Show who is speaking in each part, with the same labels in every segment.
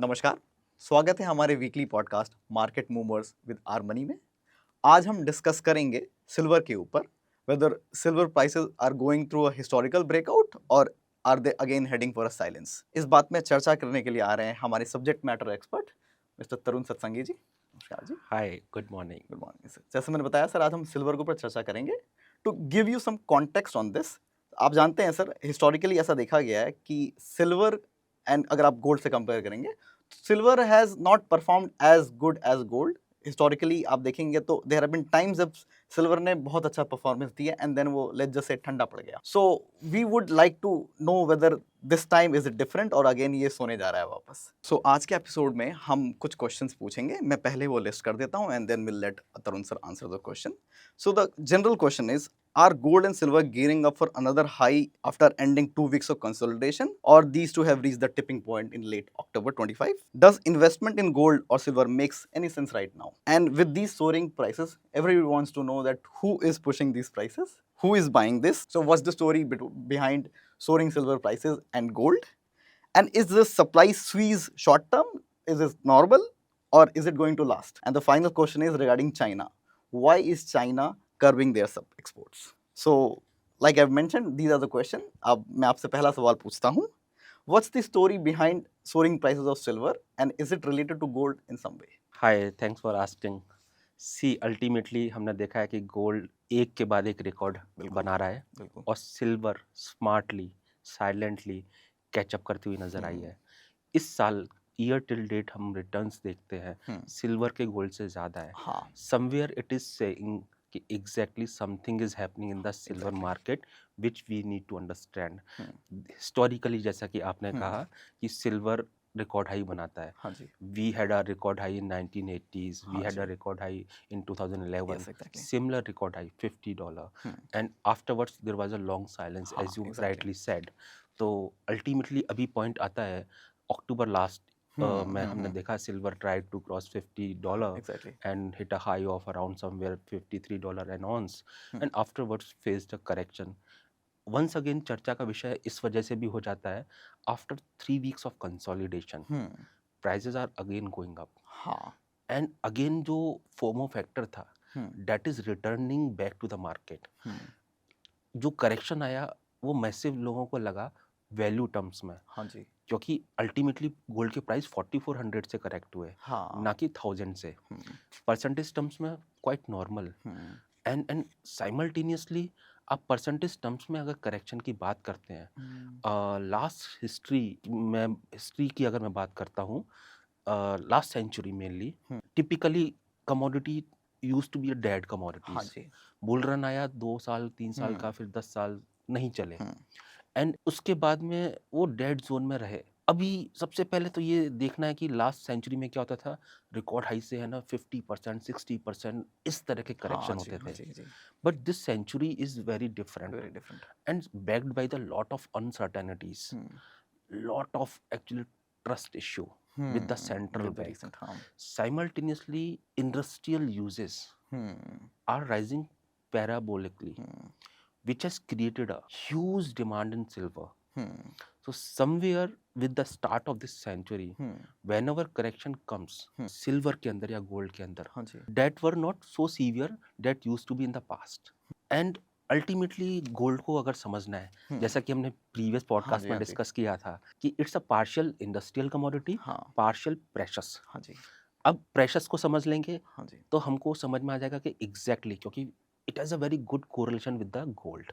Speaker 1: नमस्कार, स्वागत है हमारे weekly podcast market movers with R Money में। आज हम डिस्कस करेंगे सिल्वर के ऊपर, whether silver prices are going through a historical breakout और are they again heading for a silence. इस बात में चर्चा करने के लिए आ रहे हैं हमारे subject matter expert mister Tarun Satsangi ji. नमस्कार जी।
Speaker 2: Hi, good morning.
Speaker 1: Good morning sir. जैसे मैंने बताया सर, आज हम सिल्वर के ऊपर चर्चा करेंगे। To give you some context on this, आप जानते हैं सर, हिस्टोरिकली ऐसा देखा गया है कि सिल्वर एंड अगर आप गोल्ड से कंपेयर करेंगे, silver has not performed as good as gold. Historically आप देखेंगे तो देयर हैव बीन टाइम्स जब सिल्वर ने बहुत अच्छा परफॉर्मेंस दिया एंड देन वो लेट्स जस्ट से ठंडा पड़ गया। So we would like to know whether this time is it different और अगेन ये सोने जा रहा है वापस। सो आज के एपिसोड में हम कुछ क्वेश्चंस पूछेंगे। मैं पहले वो लिस्ट कर देता हूँ and then will let Tarun sir answer the question. So the general question is, are gold and silver gearing up for another high after ending 2 weeks of consolidation, or these two have reached the tipping point in late October 25? Does investment in gold or silver makes any sense right now? And with these soaring prices, everyone wants to know that who is pushing these prices, who is buying this. So what's the story behind soaring silver prices and gold? And is this supply squeeze short term? Is this normal? Or is it going to last? And the final question is regarding China. Why is China curbing their sub exports? So, like I've mentioned, these are the questions. अब मैं आपसे पहला सवाल पूछता हूँ. What's the story behind soaring prices of silver, and is it related to gold in some way?
Speaker 2: Hi, thanks for asking. See ultimately हमने देखा है कि गोल्ड एक के बाद एक रिकॉर्ड
Speaker 1: बिल्कुल
Speaker 2: बना रहा है
Speaker 1: बिल्कुल
Speaker 2: और सिल्वर स्मार्टली साइलेंटली कैचअप करती हुई नजर आई है। इस साल ईयर टिल डेट हम रिटर्न्स देखते हैं, सिल्वर के गोल्ड से ज़्यादा है।
Speaker 1: हाँ
Speaker 2: समवेयर इट इज सेइंग कि exactly something is happening in the silver
Speaker 1: exactly.
Speaker 2: Market which we need to understand. Historically जैसा कि आपने कहा कि सिल्वर रिकॉर्ड हाई बनाता है।
Speaker 1: हाँ जी
Speaker 2: We had a record high in 1980s. We
Speaker 1: हाँ
Speaker 2: had a
Speaker 1: ji
Speaker 2: record high in 2011.
Speaker 1: yes exactly
Speaker 2: Similar record high, $50. And afterwards there was a long silence,
Speaker 1: हाँ
Speaker 2: as you
Speaker 1: exactly
Speaker 2: rightly said. तो ultimately अभी point आता है अक्टूबर last में हमने देखा silver tried to cross $50
Speaker 1: exactly
Speaker 2: and hit a high of around somewhere $53 an ounce and afterwards faced a correction. Once again चर्चा का विषय इस वजह से भी हो जाता है, after 3 weeks of consolidation prices are again going up
Speaker 1: हाँ
Speaker 2: and again जो FOMO फैक्टर था that is returning back to the market. जो करेक्शन आया वो मैसिव लोगों को लगा वैल्यू टर्म्स में,
Speaker 1: हाँ जी
Speaker 2: क्योंकि अल्टीमेटली गोल्ड के प्राइस 4400 से करेक्ट हुए
Speaker 1: हाँ
Speaker 2: ना कि 1000 से। परसेंटेज टर्म्स में क्वाइट नॉर्मल एंड साइमल्टेनियसली आप परसेंटेज टर्म्स में अगर करेक्शन की बात करते हैं, लास्ट हिस्ट्री की अगर मैं बात करता हूँ, last century mainly typically commodity use to be a dead
Speaker 1: हाँ
Speaker 2: कमोडिटीज।
Speaker 1: जी
Speaker 2: बुल रन आया 2 साल 3 साल का, फिर 10 साल नहीं चले एंड उसके बाद में वो डेड जोन में रहे। अभी सबसे पहले तो ये देखना है कि लास्ट सेंचुरी में क्या होता था, रिकॉर्ड हाई से है ना 50% 60% इस तरह के
Speaker 1: हाँ
Speaker 2: करेक्शन
Speaker 1: जी
Speaker 2: होते
Speaker 1: हाँ
Speaker 2: थे।
Speaker 1: जी जी
Speaker 2: but this century is very different
Speaker 1: very different
Speaker 2: and backed by the lot of uncertainties, lot of actually trust issue with the central
Speaker 1: with the
Speaker 2: bank.
Speaker 1: recent harm
Speaker 2: Simultaneously, industrial uses are rising parabolically, which has created a huge demand in silver. So somewhere with the start of this century, whenever correction comes, silver के अंदर या gold के अंदर,
Speaker 1: हाँ जी
Speaker 2: that were not so severe that used to be in the past. And ultimately gold को अगर समझना है, जैसा कि हमने प्रीवियस
Speaker 1: हाँ
Speaker 2: पॉडकास्ट
Speaker 1: जी
Speaker 2: में
Speaker 1: हाँ जी
Speaker 2: डिस्कस किया था कि it's a partial industrial commodity,
Speaker 1: हाँ
Speaker 2: पार्शियल प्रेशस।
Speaker 1: हाँ जी
Speaker 2: अब प्रेशस को समझ लेंगे
Speaker 1: हाँ जी
Speaker 2: तो हमको समझ में आ जाएगा कि एग्जैक्टली क्योंकि it has a very good correlation with the gold,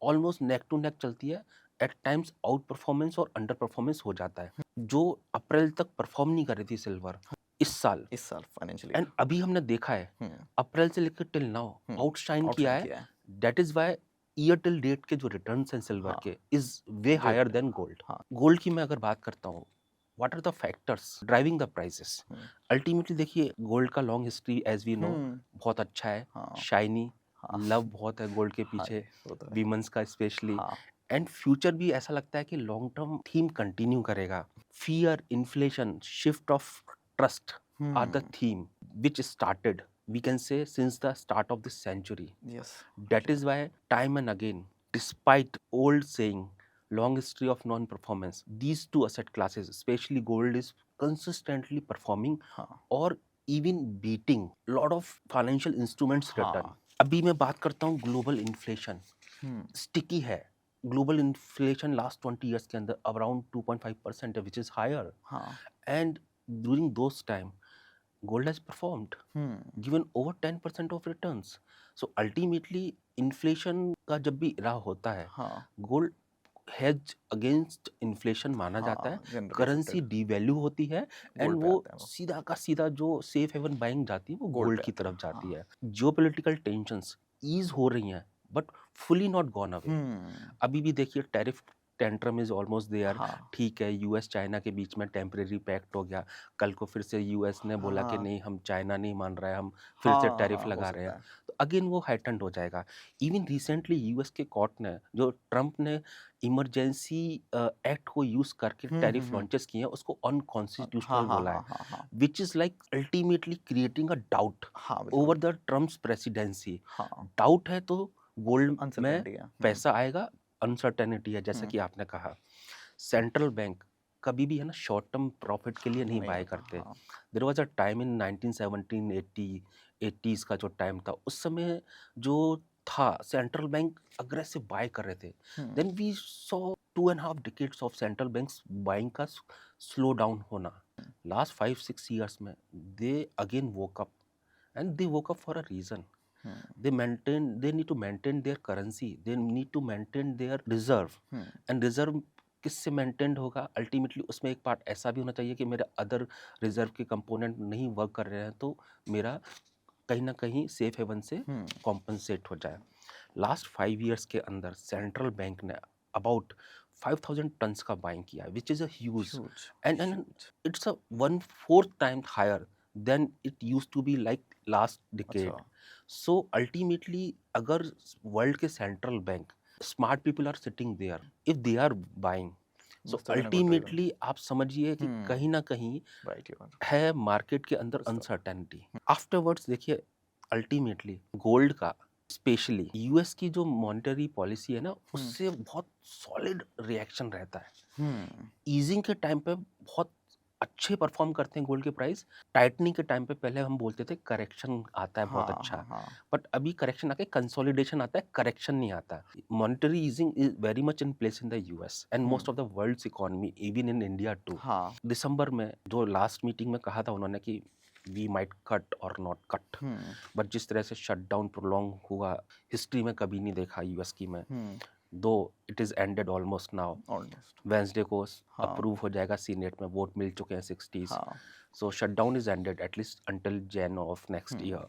Speaker 2: almost neck to neck चलती है। एट टाइम्स आउट परफॉर्मेंस और अंडर परफॉर्मेंस हो जाता है। जो अप्रैल तक परफॉर्म नहीं कर रही थी सिल्वर इस साल
Speaker 1: फाइनेंशियल
Speaker 2: एंड अभी हमने देखा है अप्रैल से लेकर टिल नाउ आउटशाइन किया है।
Speaker 1: किया है
Speaker 2: that is Y year till date के जो रिटर्न्स हैं सिल्वर
Speaker 1: हाँ
Speaker 2: के is way higher than gold.
Speaker 1: हाँ
Speaker 2: गोल्ड की मैं अगर बात करता हूँ, what are the factors driving the prices. Ultimately देखिए गोल्ड का long history as we know बहुत अच्छा है,
Speaker 1: हाँ
Speaker 2: शाइनी,
Speaker 1: हाँ
Speaker 2: लव बहुत है गोल्ड के
Speaker 1: हाँ
Speaker 2: पीछे,
Speaker 1: वो तो है
Speaker 2: वीमेंस का स्पेशली।
Speaker 1: हाँ
Speaker 2: एंड फ्यूचर भी ऐसा लगता है कि लॉन्ग टर्म थीम कंटिन्यू करेगा। Fear, inflation, shift of trust are the theme which started, we can say, since the start of this century.
Speaker 1: Yes
Speaker 2: That is why time and again, despite old saying long history of non-performance. These two asset classes, especially gold, is consistently performing
Speaker 1: हाँ
Speaker 2: or even beating lot of financial instruments return.
Speaker 1: हाँ
Speaker 2: अभी मैं बात करता हूँ global inflation sticky है. Global inflation last 20 years के अंदर अराउंड 2.5% है, विच इज हायर.
Speaker 1: हाँ
Speaker 2: and during those time gold has performed, given over 10% of returns. So ultimately inflation का जब भी इरा होता है,
Speaker 1: हाँ
Speaker 2: गोल्ड हेज अगेंस्ट इन्फ्लेशन माना जाता है.
Speaker 1: हाँ जनरली
Speaker 2: करेंसी
Speaker 1: एक्सेप्टेड
Speaker 2: डिवैल्यू होती है एंड
Speaker 1: गोल्ड पे
Speaker 2: वो
Speaker 1: आते हैं वो
Speaker 2: सीधा का सीधा जो सेफ हेवन बाइंग जाती है वो
Speaker 1: गोल्ड
Speaker 2: गोल्ड
Speaker 1: पे
Speaker 2: की
Speaker 1: आते
Speaker 2: तरफ
Speaker 1: हैं
Speaker 2: जाती
Speaker 1: हाँ
Speaker 2: है. जियोपॉलिटिकल टेंशंस ईज हो रही हैं but fully not gone away. अभी भी देखिए tariff tantrum is almost there.
Speaker 1: हाँ
Speaker 2: ठीक है, यूएस चाइना के बीच में टेम्परेरी पैक्ट हो गया, कल को फिर से यूएस ने बोला कि
Speaker 1: हाँ
Speaker 2: नहीं हम चाइना नहीं मान रहा है, हम फिर से
Speaker 1: हाँ
Speaker 2: टैरिफ
Speaker 1: हाँ हो
Speaker 2: लगा रहे
Speaker 1: सकता
Speaker 2: हैं.
Speaker 1: है
Speaker 2: तो अगेन वो हाइटेंड हो जाएगा. इवन रिसेंटली यूएस के कोर्ट ने, जो ट्रम्प ने इमरजेंसी एक्ट को यूज करके टैरिफ लॉन्चेस किए हैं, उसको
Speaker 1: हाँ
Speaker 2: अनकॉन्स्टिट्यूशनल
Speaker 1: हाँ
Speaker 2: बोला
Speaker 1: हाँ
Speaker 2: है,
Speaker 1: हाँ हाँ
Speaker 2: which is like ultimately creating a doubt
Speaker 1: हाँ बिल्कुल
Speaker 2: ओवर द ट्रम्प्स प्रेसिडेंसी.
Speaker 1: हाँ
Speaker 2: डाउट है तो गोल्ड में
Speaker 1: अनसर्टेनिटी है
Speaker 2: पैसा आएगा. अनसर्टेनिटी है, जैसा
Speaker 1: हम्म,
Speaker 2: कि आपने कहा. सेंट्रल बैंक कभी भी है ना शॉर्ट टर्म प्रॉफिट के लिए नहीं
Speaker 1: नहीं
Speaker 2: बाय
Speaker 1: होता
Speaker 2: करते.
Speaker 1: हाँ
Speaker 2: there was a time in 1917 80s का जो टाइम था, उस समय जो था सेंट्रल बैंक अग्रेसिव बाय कर रहे थे. Then we saw 2.5 decades of central banks buying का स्लो डाउन होना. लास्ट 5-6 years में they again woke up, and they woke up for a reason. They need to maintain their currency, they need to maintain their reserve. And reserve किससे maintain होगा ultimately? उसमें एक part ऐसा भी होना चाहिए कि मेरे अदर रिजर्व के कंपोनेंट नहीं वर्क कर रहे हैं, तो मेरा कहीं ना कहीं सेफ हेवन से कॉम्पनसेट हो जाए. लास्ट 5 years के अंदर सेंट्रल बैंक ने अबाउट 5,000 टन्स का बाइंग किया, विच is a huge.
Speaker 1: huge
Speaker 2: and
Speaker 1: huge
Speaker 2: it's a 1/4 time higher than it used to be like last decade.
Speaker 1: अच्छा
Speaker 2: So ultimately अगर वर्ल्ड के central bank, smart people are sitting there, if they are buying, so
Speaker 1: must have been a good reason
Speaker 2: अल्टीमेटली आप समझिए कि कहीं ना कहीं
Speaker 1: right you are
Speaker 2: है मार्केट के अंदर
Speaker 1: कुछ तो
Speaker 2: अनसर्टेनिटी. आफ्टरवर्ड्स देखिए अल्टीमेटली गोल्ड का, स्पेशली यूएस की जो मॉनेटरी पॉलिसी है ना, उससे बहुत सॉलिड रिएक्शन रहता है. ईजिंग के टाइम पे बहुत अच्छे परफॉर्म करते हैं गोल्ड के प्राइस. टाइटनिंग के टाइम पे पहले हम बोलते थे करेक्शन आता है बहुत
Speaker 1: हाँ
Speaker 2: अच्छा,
Speaker 1: हाँ हाँ
Speaker 2: बट अभी करेक्शन आके कंसोलिडेशन आता है, करेक्शन नहीं आता. Monetary easing is very much in place in the US and most of the world's economy, even in India too.
Speaker 1: हाँ
Speaker 2: दिसंबर में जो लास्ट मीटिंग में कहा था उन्होंने कि वी माइट कट और नॉट कट, बट जिस तरह से शटडाउन प्रोलॉन्ग हुआ, हिस्ट्री में कभी नहीं देखा यूएस की में. दो it is ended almost now.
Speaker 1: Almost
Speaker 2: Wednesday को
Speaker 1: हाँ
Speaker 2: अप्रूव हो जाएगा सीनेट में, वोट मिल चुके हैं 60s.
Speaker 1: हाँ
Speaker 2: so shutdown is ended at least until Jan of next year.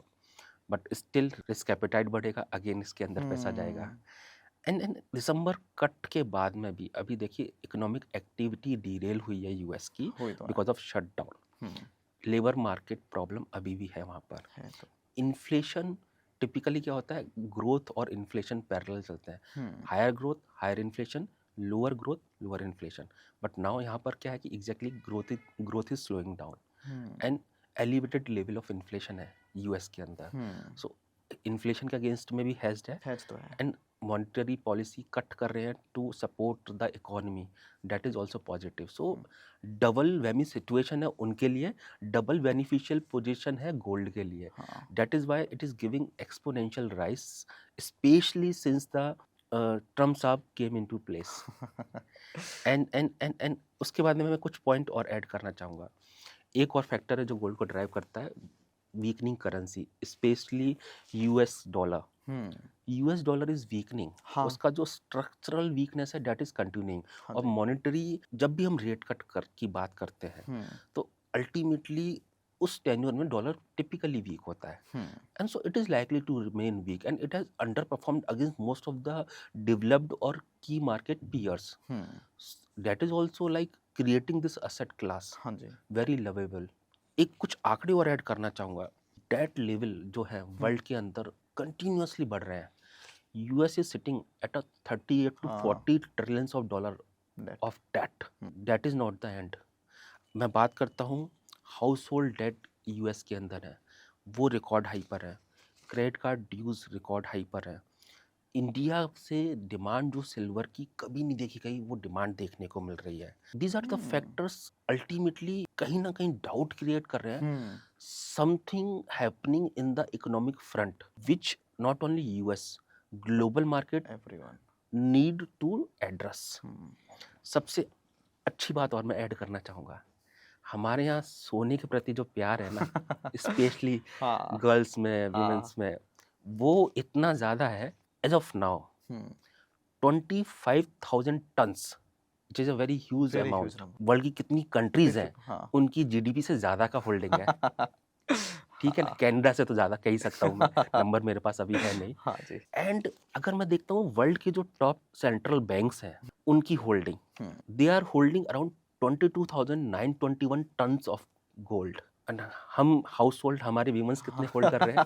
Speaker 2: But still risk appetite बढ़ेगा, अगेन इसके अंदर पैसा जाएगा. एंड दिसंबर कट के बाद में भी अभी देखिए इकोनॉमिक एक्टिविटी डीरेल हुई है यूएस की
Speaker 1: हुई तो है
Speaker 2: because of shutdown. Labour market problem अभी भी है वहाँ पर.
Speaker 1: है तो
Speaker 2: इन्फ्लेशन टिपिकली क्या होता है, ग्रोथ और इन्फ्लेशन पैरेलल चलते हैं. Higher growth higher inflation, lower growth lower inflation. But now यहाँ पर क्या है कि exactly growth is slowing down and elevated level of inflation है यूएस के अंदर. सो इन्फ्लेशन के अगेंस्ट में भी हेज्ड है
Speaker 1: तो है
Speaker 2: एंड मॉनेटरी पॉलिसी कट कर रहे हैं to support the economy, that is also positive. So double whammy situation है उनके लिए, डबल बेनिफिशियल पोजीशन है गोल्ड के लिए. That is why it is giving exponential rise, specially since the Trump साहब केम इनटू प्लेस. एंड उसके बाद में मैं कुछ पॉइंट और ऐड करना चाहूँगा. एक और फैक्टर है जो गोल्ड को ड्राइव करता है, weakening currency, specially US dollar. US dollar is weakening, उसका जो स्ट्रक्चरल वीकनेस है दैट इज कंटिन्यूइंग. और मॉनेटरी जब भी हम रेट कट की बात करते हैं तो अल्टीमेटली उस टेन्योर में डॉलर टिपिकली वीक होता है. And so it is likely to remain weak and it has underperformed against most of the developed और की market peers. That is also like creating this asset class
Speaker 1: हाँ जी
Speaker 2: very lovable. एक कुछ आंकड़े और ऐड करना चाहूँगा. डेट लेवल जो है वर्ल्ड के अंदर कंटिन्यूअसली बढ़ रहे हैं. US is sitting at a 38 to 40 trillions of dollar of debt. That is not the end. मैं बात करता हूँ हाउस होल्ड डेट यूएस के अंदर है, वो रिकॉर्ड हाई पर है. Credit card dues record high पर है. इंडिया से डिमांड जो सिल्वर की कभी नहीं देखी गई, वो डिमांड देखने को मिल रही है. These are the
Speaker 1: hmm
Speaker 2: factors ultimately कहीं ना कहीं डाउट क्रिएट कर रहे हैं.
Speaker 1: Hmm
Speaker 2: something happening in the economic front which not only US, global market
Speaker 1: everyone
Speaker 2: need to address. सबसे अच्छी बात और मैं ऐड करना चाहूँगा, हमारे यहाँ सोने के प्रति जो प्यार है ना, स्पेशली
Speaker 1: हाँ
Speaker 2: गर्ल्स में,
Speaker 1: हाँ
Speaker 2: विमेंस में, वो इतना ज़्यादा है. As of now 25,000 tons, which is a very huge
Speaker 1: very huge
Speaker 2: amount.
Speaker 1: Number
Speaker 2: world की कितनी कंट्रीज हैं,
Speaker 1: हाँ
Speaker 2: उनकी जीडीपी से ज़्यादा का होल्डिंग है. ठीक है ना,
Speaker 1: हाँ
Speaker 2: कनाडा से तो ज़्यादा कह ही सकता हूँ मैं, नंबर मेरे पास अभी है नहीं.
Speaker 1: हाँ जी
Speaker 2: एंड अगर मैं देखता हूँ वर्ल्ड के जो टॉप सेंट्रल बैंक्स हैं, उनकी holding,
Speaker 1: hmm
Speaker 2: they are holding around 22,921 tons of gold. And हम हाउस होल्ड, हमारे वीमेंस कितने होल्ड कर रहे हैं?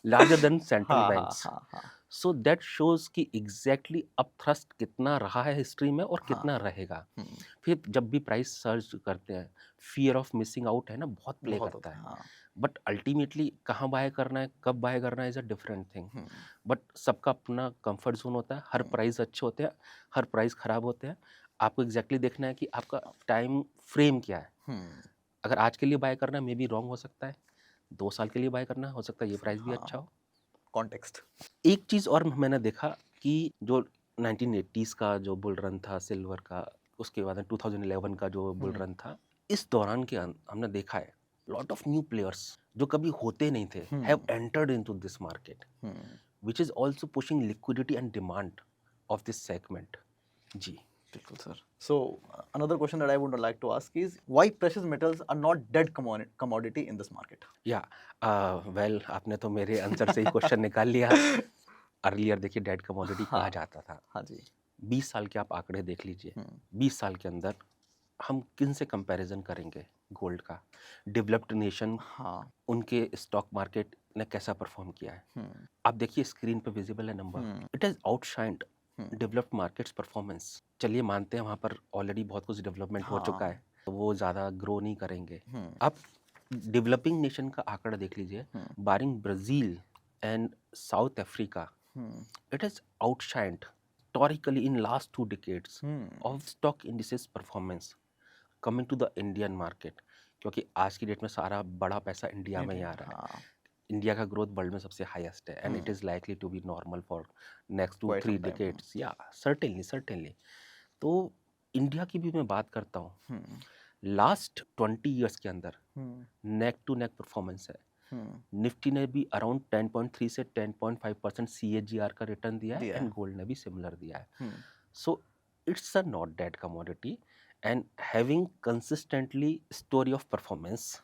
Speaker 2: लार्जर देन सेंट्रल
Speaker 1: हाँ हाँ
Speaker 2: बैंक्स.
Speaker 1: हाँ हाँ
Speaker 2: सो दैट शोज कि एग्जैक्टली अप थ्रस्ट कितना रहा है हिस्ट्री में और
Speaker 1: हाँ
Speaker 2: कितना रहेगा.
Speaker 1: हम्म,
Speaker 2: फिर जब भी प्राइस सर्च करते हैं, फियर ऑफ मिसिंग आउट है ना, बहुत प्ले
Speaker 1: बहुत
Speaker 2: करता
Speaker 1: होता है
Speaker 2: है.
Speaker 1: हाँ
Speaker 2: बट अल्टीमेटली कहाँ बाय करना है, कब बाय करना है, is a different thing.
Speaker 1: Hmm,
Speaker 2: but सबका अपना कंफर्ट जोन होता है. हर
Speaker 1: हम्म,
Speaker 2: प्राइस अच्छे होते हैं, हर प्राइस खराब होते हैं. आपको एग्जैक्टली देखना है कि आपका टाइम फ्रेम क्या है.
Speaker 1: हम्म,
Speaker 2: अगर आज के लिए बाय करना है, मे बी रॉन्ग हो सकता है. 2 साल के लिए बाय करना हो सकता है ये प्राइस भी अच्छा
Speaker 1: हाँ
Speaker 2: हो.
Speaker 1: कॉन्टेक्स्ट
Speaker 2: एक चीज़ और मैंने देखा कि जो 1980s का जो बुल रन था सिल्वर का, उसके बाद 2011 का जो बुल रन था, इस दौरान के हमने देखा है लॉट ऑफ न्यू प्लेयर्स जो कभी होते नहीं थे have entered into this market, which is also pushing liquidity and demand of this segment. जी.
Speaker 1: बिल्कुल sir so another question that I would like to ask is why precious metals are not dead commodity in this market
Speaker 2: या well आपने तो मेरे answer से ही question निकाल लिया. Earlier देखिए dead commodity कहा
Speaker 1: हाँ
Speaker 2: जाता था.
Speaker 1: हाँ जी
Speaker 2: 20 साल के आप आंकड़े देख लीजिए.
Speaker 1: हम्म,
Speaker 2: 20 साल के अंदर हम किन से कंपैरिजन करेंगे गोल्ड का? डेवलप्ड नेशन,
Speaker 1: हाँ
Speaker 2: उनके स्टॉक मार्केट ने कैसा परफॉर्म किया है?
Speaker 1: हम्म,
Speaker 2: आप देखिए स्क्रीन पे विजिबल है number. It has outshined developed markets performance. चलिए मानते हैं वहाँ पर ऑलरेडी बहुत कुछ डेवलपमेंट हो चुका है, तो वो ज़्यादा ग्रो नहीं करेंगे. आप डेवलपिंग नेशन का आंकड़ा देख लीजिए, barring Brazil and South Africa, it has outshined historically in last 2 decades of stock indices performance coming to the Indian market. क्योंकि आज की डेट में सारा बड़ा पैसा इंडिया में ही आ रहा है.
Speaker 1: हाँ
Speaker 2: इंडिया का ग्रोथ वर्ल्ड में सबसे हाईएस्ट है and it is likely to be normal for next two
Speaker 1: quite
Speaker 2: three
Speaker 1: some time
Speaker 2: decades. या सर्टेनली. तो इंडिया की भी मैं बात करता हूँ, लास्ट 20 ईयर्स के अंदर नेक टू नेक परफॉर्मेंस है. निफ्टी ने भी अराउंड 10.3 से 10.5% CAGR का रिटर्न दिया है
Speaker 1: दिया
Speaker 2: एंड
Speaker 1: है
Speaker 2: गोल्ड ने भी सिमिलर दिया है. So it's a not dead commodity and having consistently story of performance.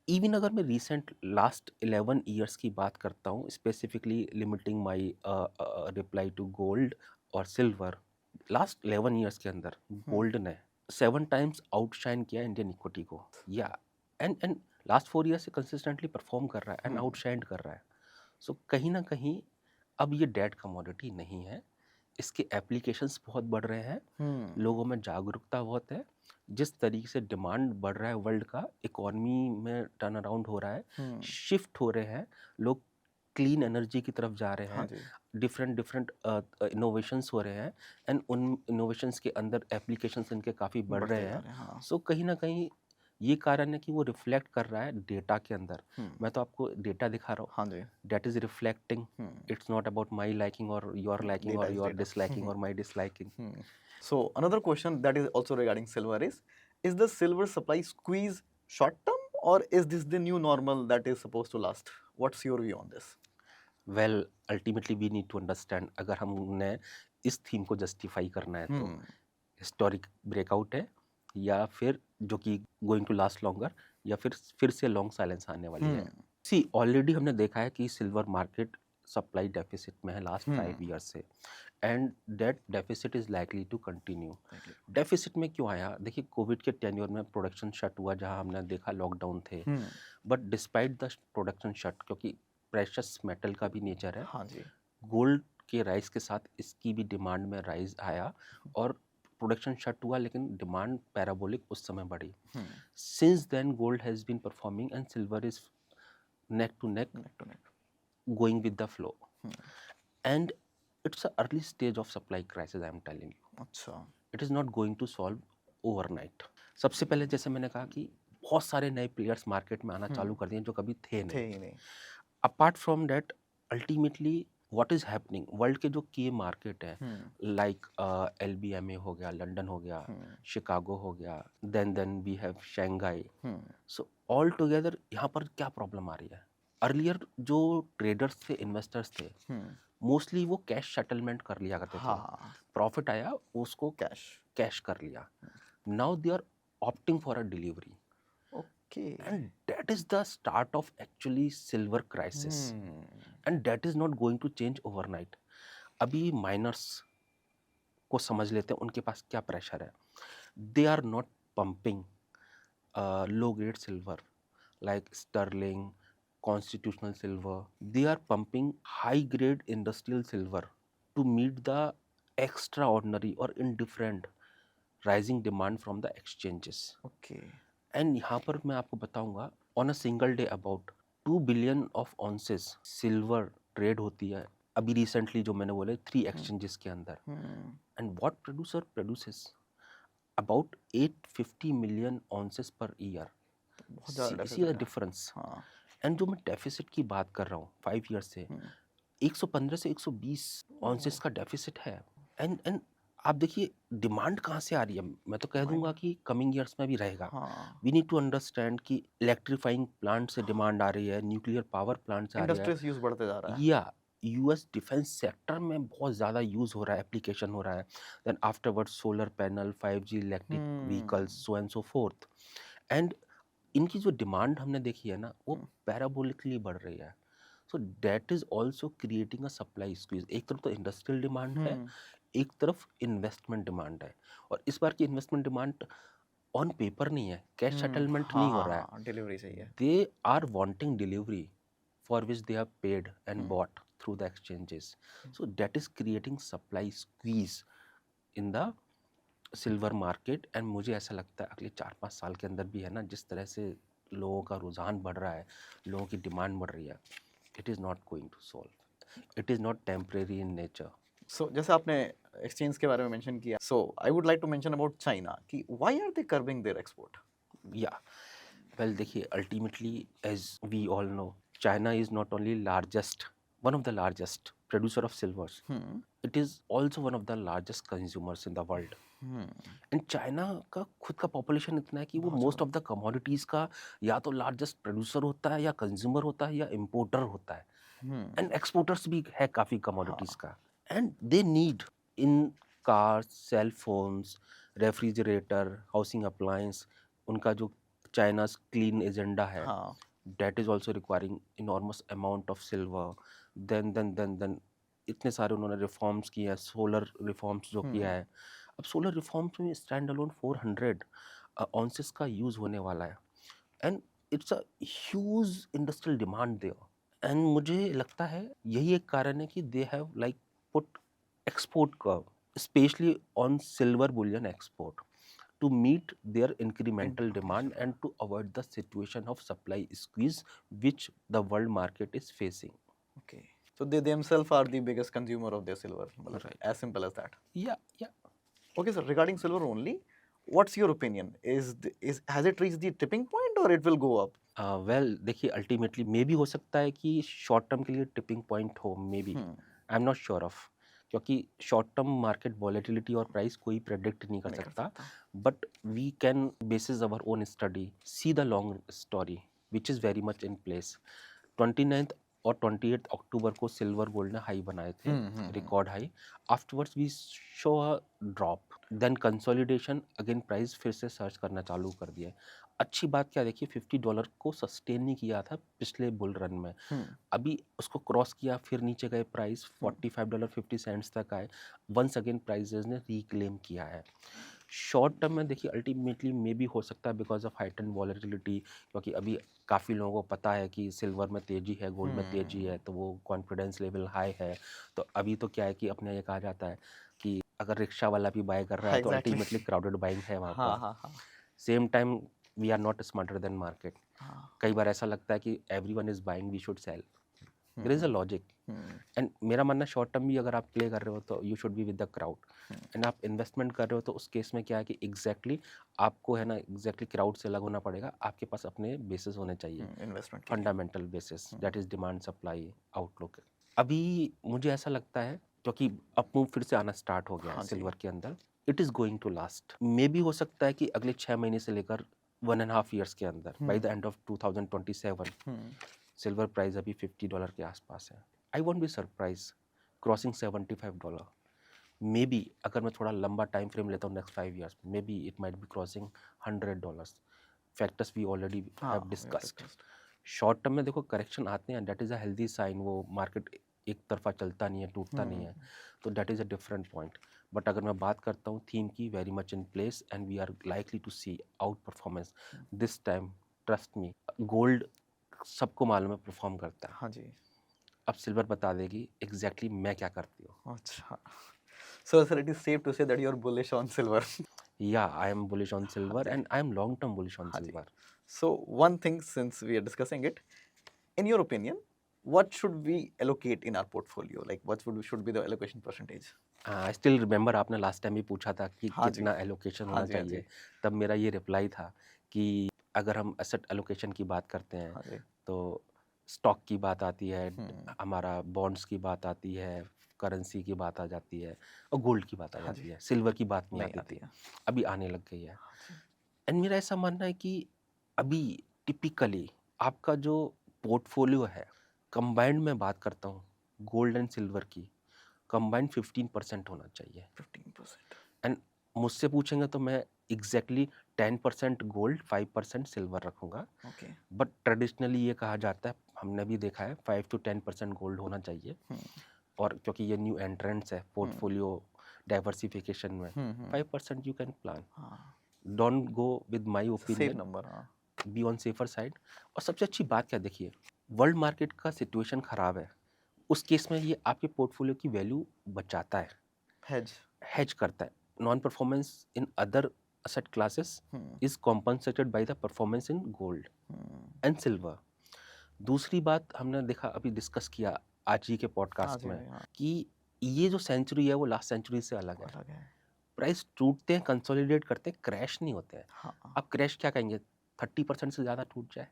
Speaker 2: Even अगर मैं रिसेंट लास्ट 11 ईयर्स की बात करता हूँ, specifically limiting my reply to gold और सिल्वर, लास्ट 11 ईयर्स के अंदर गोल्ड ने 7 टाइम्स आउटशाइन किया इंडियन इक्विटी को. या एंड लास्ट 4 ईयर से कंसिस्टेंटली परफॉर्म कर रहा है एंड आउटशाइन कर रहा है. सो कहीं ना कहीं अब ये डेड कमोडिटी नहीं है. इसके एप्लीकेशंस बहुत बढ़ रहे हैं, लोगों में जागरूकता बहुत है. जिस तरीके से डिमांड बढ़ रहा है वर्ल्ड का, इकोनॉमी में टर्न अराउंड हो रहा है, शिफ्ट हो रहे हैं, लोग क्लीन एनर्जी की तरफ जा रहे
Speaker 1: हाँ
Speaker 2: हैं,
Speaker 1: जी
Speaker 2: डिफरेंट इनोवेशंस हो रहे हैं एंड उन इनोवेशंस के अंदर एप्लीकेशंस इनके काफ़ी बढ़ रहे
Speaker 1: बढ़ते जा
Speaker 2: हैं.
Speaker 1: रहे हैं हाँ
Speaker 2: सो कहीं ना कहीं ये कारण है कि वो रिफ्लेक्ट कर रहा है डेटा के अंदर. मैं तो आपको डेटा दिखा रहा हूँ,
Speaker 1: हाँ जी
Speaker 2: that is reflecting. It's not about my liking or your liking or
Speaker 1: data is
Speaker 2: your
Speaker 1: data
Speaker 2: disliking or my disliking.
Speaker 1: so another question that is also regarding silver is the silver supply squeeze short term or is this the new normal that is supposed to last what's your view on this
Speaker 2: Well, ultimately we need to understand, अगर हमने इस theme को justify करना है तो historic breakout है या फिर जो कि गोइंग टू लास्ट लॉन्गर या फिर से लॉन्ग साइलेंस आने वाली है. सी ऑलरेडी हमने देखा है कि सिल्वर मार्केट सप्लाई डेफिसिट में है लास्ट 5 ईयर से and that deficit is likely to continue. Deficit में क्यों आया? देखिए कोविड के टेन्योर में प्रोडक्शन शट हुआ, जहां हमने देखा लॉकडाउन थे, but despite the production shut, क्योंकि प्रेशस मेटल का भी नेचर है,
Speaker 1: हाँ जी
Speaker 2: गोल्ड के राइज के साथ इसकी भी डिमांड में राइज आया और प्रोडक्शन शट हुआ, लेकिन डिमांड पैराबोलिक उस समय बढ़ी. Since then gold has been performing and silver is neck to neck
Speaker 1: neck to neck
Speaker 2: going with the flow. and it's a early stage of supply crisis, I am telling you.
Speaker 1: अच्छा।
Speaker 2: It is not going to solve overnight. सबसे पहले जैसे मैंने कहा कि बहुत सारे नए प्लेयर्स मार्केट में आना चालू कर दिए जो कभी थे
Speaker 1: थे
Speaker 2: नहीं.
Speaker 1: ही नहीं।
Speaker 2: Apart from that, ultimately what is happening, world के जो की मार्केट है, लाइक LBMA हो गया, लंदन हो गया, शिकागो हो गया, then we have Shanghai. So all together यहाँ पर क्या प्रॉब्लम आ रही है? अर्लियर जो ट्रेडर्स थे, इन्वेस्टर्स थे, मोस्टली वो कैश सेटलमेंट कर लिया करते थे.
Speaker 1: हाँ,
Speaker 2: प्रॉफिट आया उसको
Speaker 1: कैश।
Speaker 2: कैश कर लिया. Now they are opting for a delivery,
Speaker 1: okay.
Speaker 2: and that is the start of actually silver crisis, and that is not going to change overnight. अभी माइनर्स को समझ लेते हैं उनके पास क्या प्रेशर है. They are not pumping low grade silver like sterling, constitutional silver. They are pumping high grade industrial silver to meet the extraordinary or indifferent rising demand from the exchanges.
Speaker 1: Okay.
Speaker 2: And यहाँ पर मैं आपको बताऊंगा, on a single day about 2 billion of ounces silver trade होती है. अभी recently जो मैंने बोले 3 एक्सचेंजेस के अंदर. And what producer produces about 850 million ounces per year.
Speaker 1: बहुत ज़्यादा
Speaker 2: सी द
Speaker 1: deficit है।
Speaker 2: डिफरेंस.
Speaker 1: हाँ।
Speaker 2: एंड जो मैं डेफिसिट की बात कर रहा हूँ 5 ईयर से, 115 से 120 ऑन्सेस का डेफिसिट है. एंड आप देखिए डिमांड कहाँ से आ रही है. मैं तो कह दूंगा कि कमिंग ईयर्स में भी रहेगा.
Speaker 1: हाँ।
Speaker 2: वी नीड टू अंडरस्टैंड कि इलेक्ट्रीफाइंग प्लांट से डिमांड आ रही है, न्यूक्लियर पावर प्लांट से आ रही है,
Speaker 1: इंडस्ट्रीज यूज बढ़ते जा रहा है।
Speaker 2: या यूएस डिफेंस सेक्टर में बहुत ज़्यादा यूज़ हो रहा है, एप्लीकेशन हो रहा है. Then afterward solar panel, 5G electric vehicles, so and so forth. And इनकी जो डिमांड हमने देखी है ना, वो पैराबोलिकली बढ़ रही है. So that is also creating a supply squeeze. एक तरफ तो इंडस्ट्रियल डिमांड है, एक तरफ इन्वेस्टमेंट डिमांड है. और इस बार की इन्वेस्टमेंट डिमांड ऑन पेपर नहीं है, कैश सेटलमेंट नहीं हो रहा है.
Speaker 1: डिलीवरी सही है।
Speaker 2: They are wanting delivery for which they have paid and bought through the exchanges. So that is creating supply squeeze in the silver market. And मुझे ऐसा लगता है अगले 4-5 साल के अंदर भी है ना, जिस तरह से लोगों का रुझान बढ़ रहा है, लोगों की डिमांड बढ़ रही है, it is not going to solve. It is not temporary in nature.
Speaker 1: So जैसे आपने एक्सचेंज के बारे में मेंशन किया, so I would like to mention about China कि why are they curbing their export?
Speaker 2: या वेल देखिए, ultimately as we all know, China is not only largest, one of the largest producer of silvers, it is also one of the largest consumers in the world. And China का खुद का population इतना है कि वो most of the commodities का या तो लार्जेस्ट प्रोड्यूसर होता है, या कंज्यूमर होता है, या इम्पोर्टर होता है. एंड एक्सपोर्टर्स भी है काफ़ी कमोडिटीज़ का. And they need in cars, cell phones, refrigerator, housing appliance. उनका जो चाइना's क्लीन एजेंडा है, that is also requiring enormous amount of silver. then इतने सारे उन्होंने रिफॉर्म्स किए हैं, सोलर रिफॉर्म्स जो किया है. अब सोलर रिफॉर्म्स में स्टैंड अलोन 400 ऑन्सेस का यूज़ होने वाला है. And it's a huge industrial demand there. And मुझे लगता है यही एक कारण है कि they have like put export curve specially on silver bullion export to meet their incremental demand and to avoid the situation of supply squeeze which the world market is facing.
Speaker 1: Okay. So they themselves are the biggest consumer of their silver.
Speaker 2: Right.
Speaker 1: As simple as that.
Speaker 2: Yeah.
Speaker 1: Okay, sir. Regarding silver only, what's your opinion? Has it reached the tipping point or it will go up?
Speaker 2: Well, देखिए ultimately मे भी हो सकता है कि short term के लिए tipping point हो, maybe. I am not sure of, क्योंकि शॉर्ट टर्म मार्केट वॉलेटिलिटी और प्राइस कोई प्रेडिक्ट नहीं कर सकता. But we can basis our own study see the long story which is very much in place. 29 और 28 अक्टूबर को silver gold ने high बनाए थे, record high. Afterwards we show a drop, then consolidation, again price फिर से search करना चालू कर दिया. अच्छी बात क्या, देखिए $50 को सस्टेन नहीं किया था पिछले बुल रन में. अभी उसको क्रॉस किया, फिर नीचे गए, प्राइस $45.50 तक आए. वंस अगेन प्राइसेस ने रिक्लेम किया है. शॉर्ट टर्म में देखिए अल्टीमेटली मे भी हो सकता है बिकॉज ऑफ हाइटन वॉलेटिलिटी, क्योंकि अभी काफ़ी लोगों को पता है कि सिल्वर में तेज़ी है, गोल्ड में तेज़ी है, तो वो कॉन्फिडेंस लेवल हाई है. तो अभी तो क्या है कि अपने ये कहा जाता है कि अगर रिक्शा वाला भी बाय कर रहा है तो अल्टीमेटली क्राउडेड बाइंग है वहाँ पर. Same time we are not smarter than market. कई बार ऐसा लगता है कि everyone is buying, we should sell. There is a logic. And मेरा मानना शॉर्ट टर्म भी अगर आप प्ले कर रहे हो तो you should be with the crowd, and आप इन्वेस्टमेंट कर रहे हो तो उस केस में क्या है कि एग्जैक्टली आपको है ना एग्जैक्टली क्राउड से अलग होना पड़ेगा, आपके पास अपने बेसिस होने चाहिए,
Speaker 1: investment
Speaker 2: fundamental basis, that is demand supply outlook. अभी मुझे ऐसा लगता है क्योंकि अप मूव फिर से आना स्टार्ट हो गया है सिल्वर के अंदर, it is going to last, maybe हो सकता है कि अगले 6 महीने से लेकर 1.5 ईयर्स के अंदर by the end of 2027 silver price अभी $50 के आसपास है। I won't be surprise crossing $75। Maybe अगर मैं थोड़ा लंबा टाइम फ्रेम लेता हूँ next 5 years, maybe it might be crossing $100, factors we already have discussed. Short term में देखो करेक्शन आते हैं, that is a healthy sign, वो मार्केट एक तरफा चलता नहीं है, टूटता नहीं है, तो that is a different point. But अगर मैं बात करता हूँ थीम की, very much in place and we are likely to see outperformance this time, trust me. Gold सबको मालूम है परफॉर्म करता है,
Speaker 1: हाँ जी।
Speaker 2: अब सिल्वर बता देगी एग्जैक्टली मैं क्या करती हूँ।
Speaker 1: अच्छा, so sir, it is safe to say that you are bullish on silver.
Speaker 2: या आई एम बुलिश ऑन
Speaker 1: हाँ
Speaker 2: सिल्वर
Speaker 1: जी,
Speaker 2: and I am long term bullish on
Speaker 1: हाँ जी।
Speaker 2: Silver.
Speaker 1: So one thing, since we are discussing it, in your opinion, what should we allocate in our portfolio? Like what should be the allocation percentage?
Speaker 2: I still remember आपने last time भी पूछा था कि
Speaker 1: हाँ जी,
Speaker 2: कितना allocation
Speaker 1: हाँ
Speaker 2: होना
Speaker 1: जी, हाँ
Speaker 2: चाहिए,
Speaker 1: जी,
Speaker 2: तब मेरा ये रिप्लाई था कि अगर हम एसेट एलोकेशन की बात करते हैं
Speaker 1: हाँ जी।
Speaker 2: तो स्टॉक की बात आती है,
Speaker 1: हम्म,
Speaker 2: हमारा बॉन्ड्स की बात आती है, करेंसी की बात आ जाती है और गोल्ड की बात आ
Speaker 1: हाँ
Speaker 2: जाती
Speaker 1: जी,
Speaker 2: है, सिल्वर की बात नहीं
Speaker 1: नहीं
Speaker 2: आती
Speaker 1: आती
Speaker 2: थी,
Speaker 1: है।
Speaker 2: अभी आने लग गई है।
Speaker 1: हाँ जी,
Speaker 2: एंड मेरा ऐसा मानना है कि अभी टिपिकली आपका जो पोर्टफोलियो है, कंबाइंड में बात करता हूँ गोल्ड एंड सिल्वर की, कंबाइंड 15% होना चाहिए।
Speaker 1: 15%.
Speaker 2: एंड मुझसे पूछेंगे तो मैं एग्जैक्टली 10% गोल्ड 5% सिल्वर रखूंगा,
Speaker 1: Okay.
Speaker 2: बट ट्रेडिशनली ये कहा जाता है, हमने भी देखा है 5 to 10% गोल्ड होना चाहिए। और क्योंकि ये न्यू एंट्रेंट्स है पोर्टफोलियो डाइवर्सिफिकेशन में, 5% यू कैन प्लान,
Speaker 1: हाँ,
Speaker 2: don't go with my
Speaker 1: it's a safe
Speaker 2: opinion,
Speaker 1: number. हाँ,
Speaker 2: बी ऑन सेफर साइड। और सबसे अच्छी बात क्या, देखिए वर्ल्ड मार्केट का सिचुएशन खराब है, उस केस में ये आपके पोर्टफोलियो की वैल्यू बचाता है,
Speaker 1: hedge.
Speaker 2: हेज करता है। Non performance in other asset classes is compensated by the performance in gold and silver. दूसरी बात हमने देखा, अभी डिस्कस किया आज ही के
Speaker 1: हाँ
Speaker 2: पॉडकास्ट
Speaker 1: जी,
Speaker 2: में
Speaker 1: हाँ,
Speaker 2: कि ये जो सेंचुरी है वो लास्ट सेंचुरी से अलग है।
Speaker 1: अलग है।
Speaker 2: प्राइस टूटते हैं, कंसोलिडेट करते हैं, क्रैश नहीं होते हैं।
Speaker 1: हाँ,
Speaker 2: अब क्रैश क्या कहेंगे, 30% से ज़्यादा टूट जाए,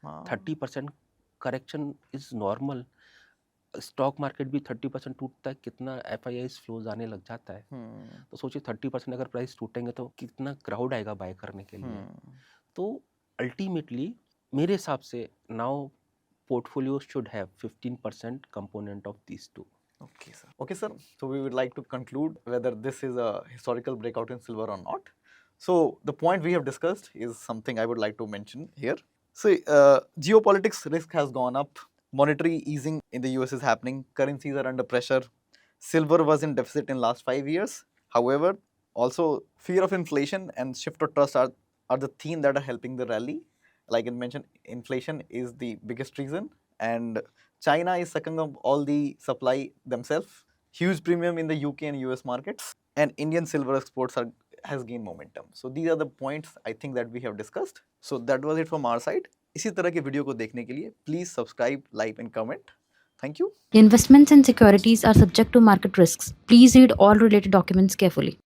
Speaker 1: हाँ,
Speaker 2: 30% correction is normal. Stock market भी 30% टूटता है, कितना FIIs फ्लोज आने लग जाता है। तो सोचिए 30% अगर प्राइस टूटेंगे तो कितना क्राउड आएगा बाय करने के लिए। तो अल्टीमेटली मेरे हिसाब से now portfolio should have 15% component of these two.
Speaker 1: Okay, sir. Okay, sir. So we would like to conclude whether this is a historical breakout in silver or not. So the point we have discussed is something I would like to mention here. So geopolitics risk has gone up. Monetary easing in the US is happening. Currencies are under pressure. Silver was in deficit in last 5 years. However, also fear of inflation and shift of trust are the theme that are helping the rally. Like I mentioned, inflation is the biggest reason, and China is sucking up all the supply themselves. Huge premium in the UK and US markets, and Indian silver exports has gained momentum. So these are the points I think that we have discussed. So that was it from our side. इसी तरह के video को देखने के लिए please subscribe, like and comment. Thank you.
Speaker 3: Investments and securities are subject to market risks. Please read all related documents carefully.